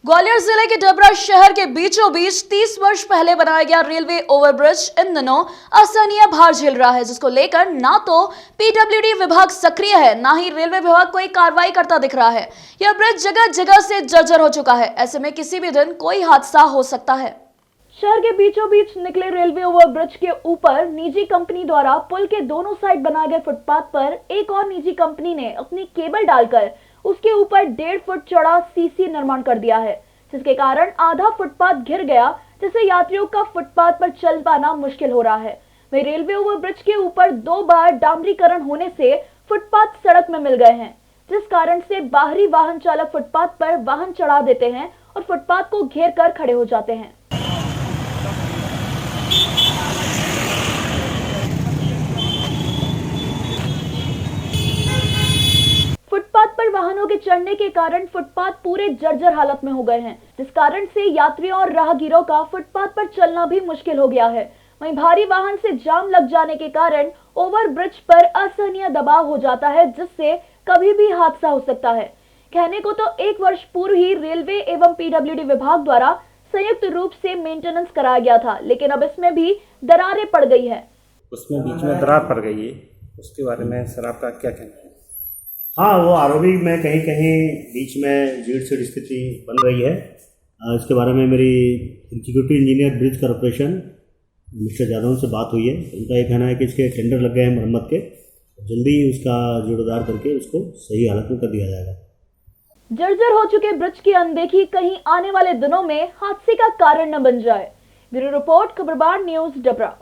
ग्वालियर जिले के डबरा शहर के बीचों बीच 30 वर्ष पहले बनाया गया रेलवे ओवरब्रिज इन दिनों असहनीय भार झेल रहा है, जिसको लेकर ना तो पीडब्ल्यूडी विभाग सक्रिय है, ना ही रेलवे विभाग कोई कार्रवाई करता दिख रहा है। यह ब्रिज जगह जगह से जर्जर हो चुका है। ऐसे में किसी भी दिन कोई हादसा हो सकता है। शहर के बीचों बीच निकले रेलवे ओवरब्रिज के ऊपर निजी कंपनी द्वारा पुल के दोनों साइड बनाए गए फुटपाथ पर एक और निजी कंपनी ने अपनी केबल डालकर उसके ऊपर 1.5 फुट चौड़ा सीसी निर्माण कर दिया है, जिसके कारण आधा फुटपाथ घिर गया, जिससे यात्रियों का फुटपाथ पर चल पाना मुश्किल हो रहा है। वहीं रेलवे ओवरब्रिज के ऊपर 2 बार डामरीकरण होने से फुटपाथ सड़क में मिल गए हैं, जिस कारण से बाहरी वाहन चालक फुटपाथ पर वाहन चढ़ा देते हैं और फुटपाथ को घेर कर खड़े हो जाते हैं। फुटपाथ पर वाहनों के चढ़ने के कारण फुटपाथ पूरे जर्जर हालत में हो गए हैं, जिस कारण से यात्रियों और राहगीरों का फुटपाथ पर चलना भी मुश्किल हो गया है। वहीं भारी वाहन से जाम लग जाने के कारण ओवरब्रिज पर असहनीय दबाव हो जाता है, जिससे कभी भी हादसा हो सकता है। कहने को तो 1 वर्ष पूर्व ही रेलवे एवं पीडब्ल्यूडी विभाग द्वारा संयुक्त रूप से मेंटेनेंस कराया गया था, लेकिन अब इसमें भी दरारें पड़ गई है। उसमें बीच में दरार पड़ गई है, उसके बारे में सर आपका क्या कहना है? हाँ, वो आरओबी में कहीं कहीं बीच में जीर्ण शीर्ण स्थिति बन रही है। इसके बारे में मेरी executive engineer bridge corporation mister Yadav से बात हुई है। उनका ये कहना है कि इसके टेंडर लग गए हैं मरम्मत के, जल्दी ही उसका जोड़दार करके उसको सही हालत में कर दिया जाएगा। जर्जर हो चुके ब्रिज की अनदेखी कहीं आने वाले दिनों में हादसे का कारण न बन जाए। Bureau report, Khabarbar news, Dabra.